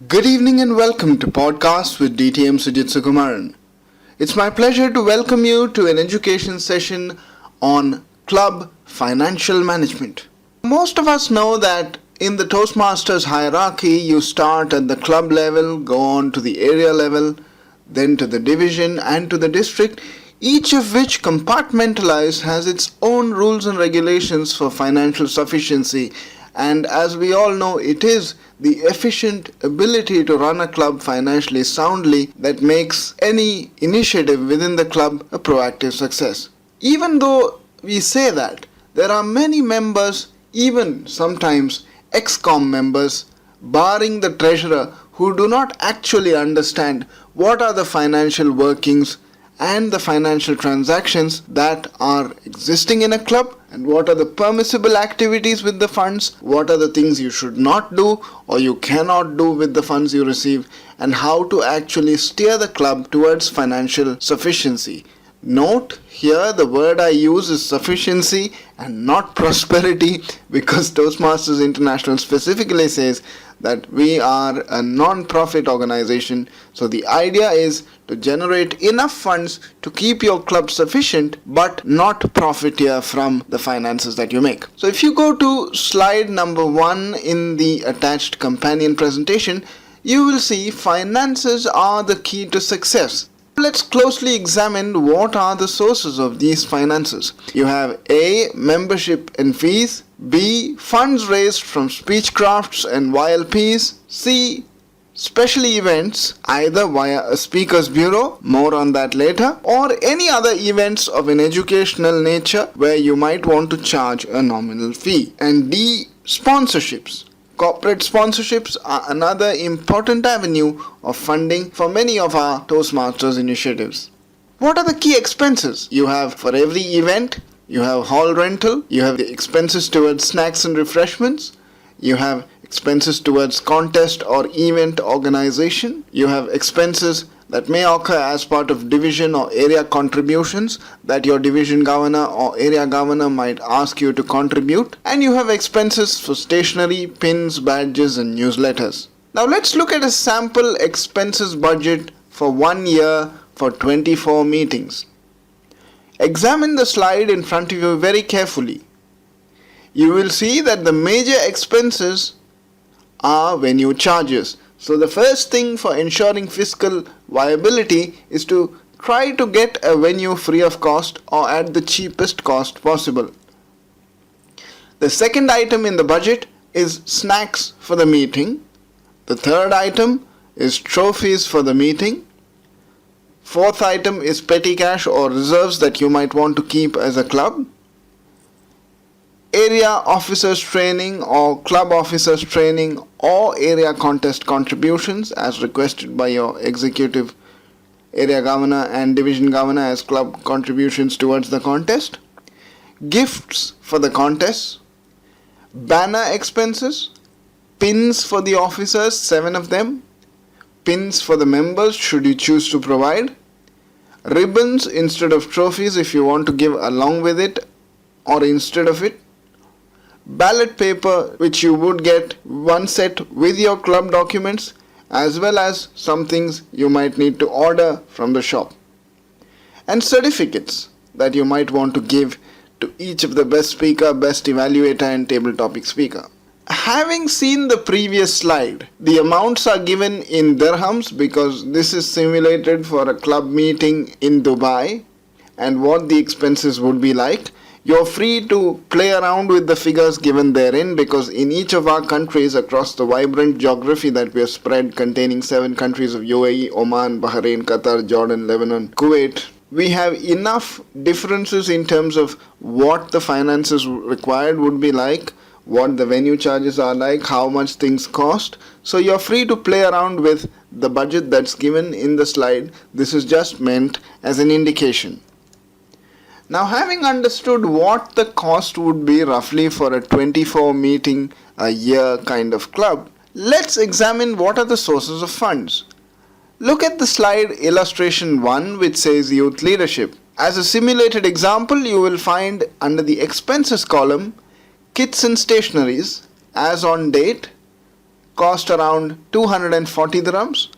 Good evening and welcome to Podcast with DTM Sujit Sukumaran. It's my pleasure to welcome you to an education session on club financial management. Most of us know that in the Toastmasters hierarchy, you start at the club level, go on to the area level, then to the division and to the district, each of which compartmentalized has its own rules and regulations for financial sufficiency. And as we all know, it is the efficient ability to run a club financially soundly that makes any initiative within the club a proactive success. Even though we say that, there are many members, even sometimes ex-com members, barring the treasurer, who do not actually understand what are the financial workings and the financial transactions that are existing in a club, and what are the permissible activities with the funds, what are the things you should not do or you cannot do with the funds you receive, and how to actually steer the club towards financial sufficiency. Note here the word I use is sufficiency and not prosperity, because Toastmasters International specifically says that we are a non-profit organization. So the idea is to generate enough funds to keep your club sufficient but not profiteer from the finances that you make. So if you go to slide number 1 in the attached companion presentation, you will see finances are the key to success. Let's closely examine what are the sources of these finances. You have A. Membership and fees, B. Funds raised from SPEECHCRAFTs and YLPs, C. Special events either via a speaker's bureau, more on that later, or any other events of an educational nature where you might want to charge a nominal fee, and D. Sponsorships. Corporate sponsorships are another important avenue of funding for many of our Toastmasters initiatives. What are the key expenses? You have for every event, you have hall rental, you have the expenses towards snacks and refreshments, you have expenses towards contest or event organization, you have expenses that may occur as part of division or area contributions that your division governor or area governor might ask you to contribute, and you have expenses for stationery, pins, badges and newsletters. Now let's look at a sample expenses budget for 1 year for 24 meetings. Examine the slide in front of you very carefully. You will see that the major expenses are venue charges. So the first thing for ensuring fiscal viability is to try to get a venue free of cost or at the cheapest cost possible. The second item in the budget is snacks for the meeting. The third item is trophies for the meeting. Fourth item is petty cash or reserves that you might want to keep as a club. Area officers training or club officers training or area contest contributions as requested by your executive area governor and division governor as club contributions towards the contest. Gifts for the contest. Banner expenses. Pins for the officers, 7 of them. Pins for the members should you choose to provide. Ribbons instead of trophies if you want to give along with it or instead of it. Ballot paper which you would get one set with your club documents, as well as some things you might need to order from the shop, and certificates that you might want to give to each of the best speaker, best evaluator and table topic speaker. Having seen the previous slide, the amounts are given in dirhams because this is simulated for a club meeting in Dubai and what the expenses would be like. You're free to play around with the figures given therein, because in each of our countries across the vibrant geography that we have spread containing 7 countries of UAE, Oman, Bahrain, Qatar, Jordan, Lebanon, Kuwait, we have enough differences in terms of what the finances required would be like, what the venue charges are like, how much things cost. So you're free to play around with the budget that's given in the slide. This is just meant as an indication. Now, having understood what the cost would be roughly for a 24 meeting a year kind of club, let's examine what are the sources of funds. Look at the slide illustration 1 which says youth leadership. As a simulated example, you will find under the expenses column kits and stationaries as on date, cost around 240 dirhams.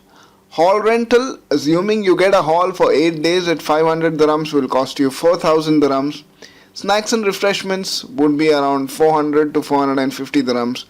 Hall rental, assuming you get a hall for 8 days at 500 dirhams, will cost you 4000 dirhams. Snacks and refreshments would be around 400 to 450 dirhams.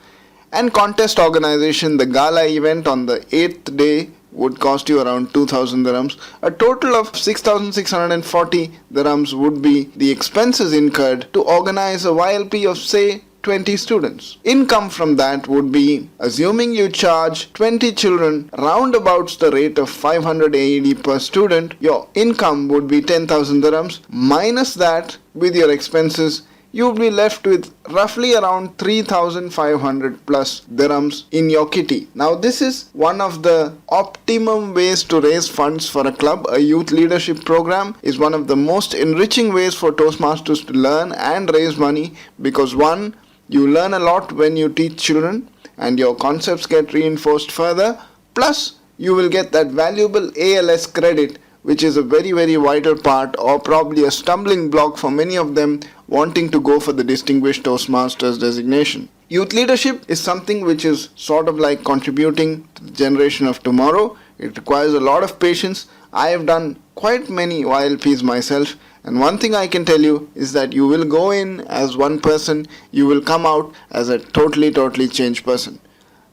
And contest organization, the gala event on the 8th day would cost you around 2000 dirhams. A total of 6640 dirhams would be the expenses incurred to organize a YLP of, say, 20 students. Income from that would be, assuming you charge 20 children roundabouts the rate of 500 AED per student, your income would be 10,000 dirhams. Minus that, with your expenses, you would be left with roughly around 3,500 plus dirhams in your kitty. Now this is one of the optimum ways to raise funds for a club. A youth leadership program is one of the most enriching ways for Toastmasters to learn and raise money, because one, you learn a lot when you teach children and your concepts get reinforced further, plus you will get that valuable ALS credit, which is a very vital part, or probably a stumbling block for many of them wanting to go for the Distinguished Toastmasters designation. Youth leadership is something which is sort of like contributing to the generation of tomorrow. It requires a lot of patience. I have done quite many YLPs myself, and one thing I can tell you is that you will go in as one person, you will come out as a totally changed person.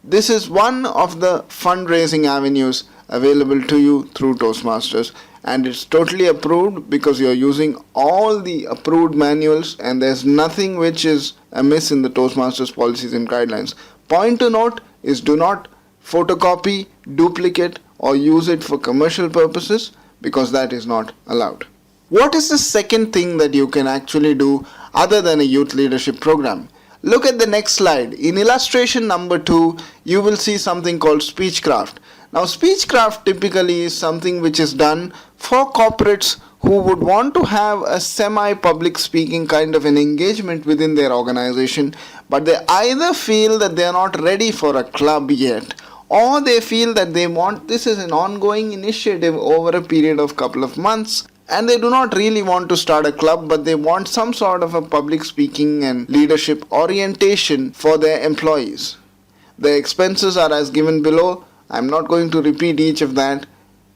This is one of the fundraising avenues available to you through Toastmasters, and it's totally approved because you're using all the approved manuals and there's nothing which is amiss in the Toastmasters policies and guidelines. Point to note is, do not photocopy, duplicate or use it for commercial purposes, because that is not allowed. What is the second thing that you can actually do other than a youth leadership program? Look at the next slide. In illustration number 2, you will see something called SPEECHCRAFT. Now SPEECHCRAFT typically is something which is done for corporates who would want to have a semi-public speaking kind of an engagement within their organization, but they either feel that they are not ready for a club yet, or they feel that they want this is an ongoing initiative over a period of couple of months, and they do not really want to start a club, but they want some sort of a public speaking and leadership orientation for their employees. The expenses are as given below. I'm not going to repeat each of that.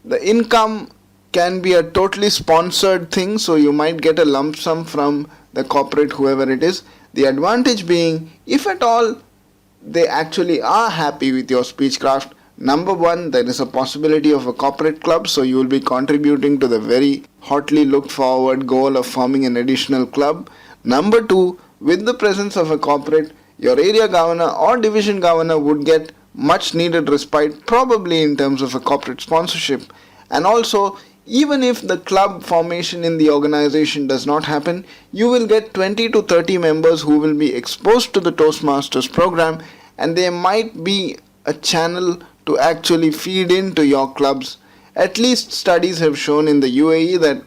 The income can be a totally sponsored thing, so you might get a lump sum from the corporate, whoever it is. The advantage being, if at all they actually are happy with your SPEECHCRAFT, number one, there is a possibility of a corporate club, so you will be contributing to the very hotly looked forward goal of forming an additional club. Number two, with the presence of a corporate, your area governor or division governor would get much needed respite, probably in terms of a corporate sponsorship. And also, even if the club formation in the organization does not happen, you will get 20 to 30 members who will be exposed to the Toastmasters program, and there might be a channel to actually feed into your clubs. At least studies have shown in the UAE that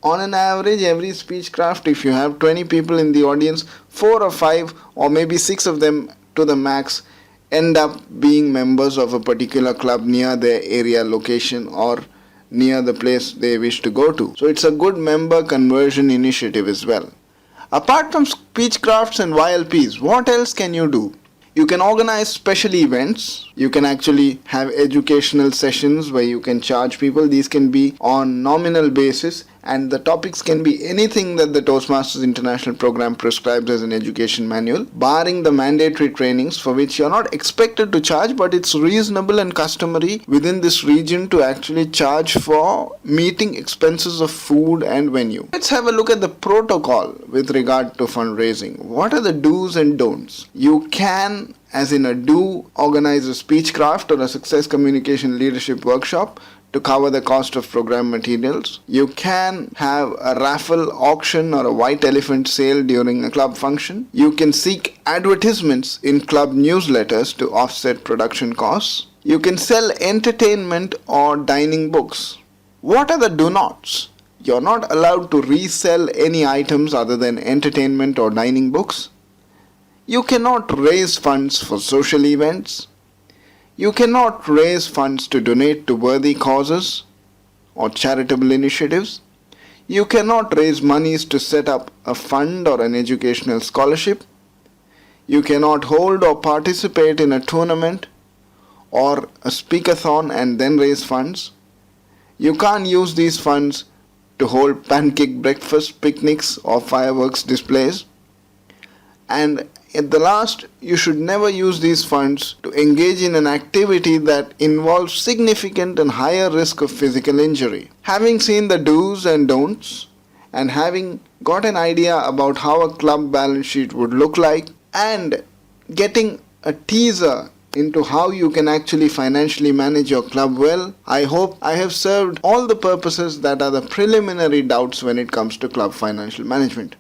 on an average, every SPEECHCRAFT, if you have 20 people in the audience, 4 or 5 or maybe 6 of them to the max end up being members of a particular club near their area location or near the place they wish to go to. So it's a good member conversion initiative as well. Apart from SPEECHCRAFTs and YLPs, what else can you do? You can organize special events. You can actually have educational sessions where you can charge people. These can be on nominal basis, and the topics can be anything that the Toastmasters International Program prescribes as an education manual, barring the mandatory trainings for which you're not expected to charge, but it's reasonable and customary within this region to actually charge for meeting expenses of food and venue. Let's have a look at the protocol with regard to fundraising. What are the do's and don'ts? You can, as in a do, organize a SPEECHCRAFT or a success communication leadership workshop to cover the cost of program materials. You can have a raffle, auction or a white elephant sale during a club function. You can seek advertisements in club newsletters to offset production costs. You can sell entertainment or dining books. What are the do-nots? You're not allowed to resell any items other than entertainment or dining books. You cannot raise funds for social events. You cannot raise funds to donate to worthy causes or charitable initiatives. You cannot raise monies to set up a fund or an educational scholarship. You cannot hold or participate in a tournament or a speakathon and then raise funds. You can't use these funds to hold pancake breakfast picnics or fireworks displays. And at the last, you should never use these funds to engage in an activity that involves significant and higher risk of physical injury. Having seen the do's and don'ts, and having got an idea about how a club balance sheet would look like, and getting a teaser into how you can actually financially manage your club well, I hope I have served all the purposes that are the preliminary doubts when it comes to club financial management.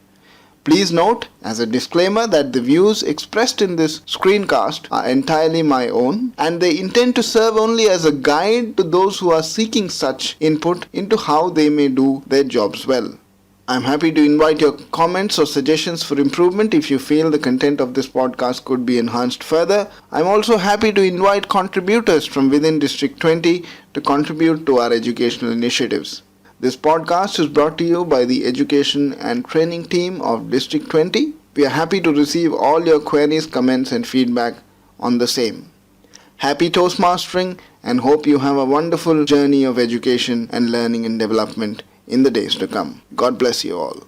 Please note, as a disclaimer, that the views expressed in this screencast are entirely my own, and they intend to serve only as a guide to those who are seeking such input into how they may do their jobs well. I'm happy to invite your comments or suggestions for improvement if you feel the content of this podcast could be enhanced further. I'm also happy to invite contributors from within District 20 to contribute to our educational initiatives. This podcast is brought to you by the Education and Training team of District 20. We are happy to receive all your queries, comments and feedback on the same. Happy Toastmastering, and hope you have a wonderful journey of education and learning and development in the days to come. God bless you all.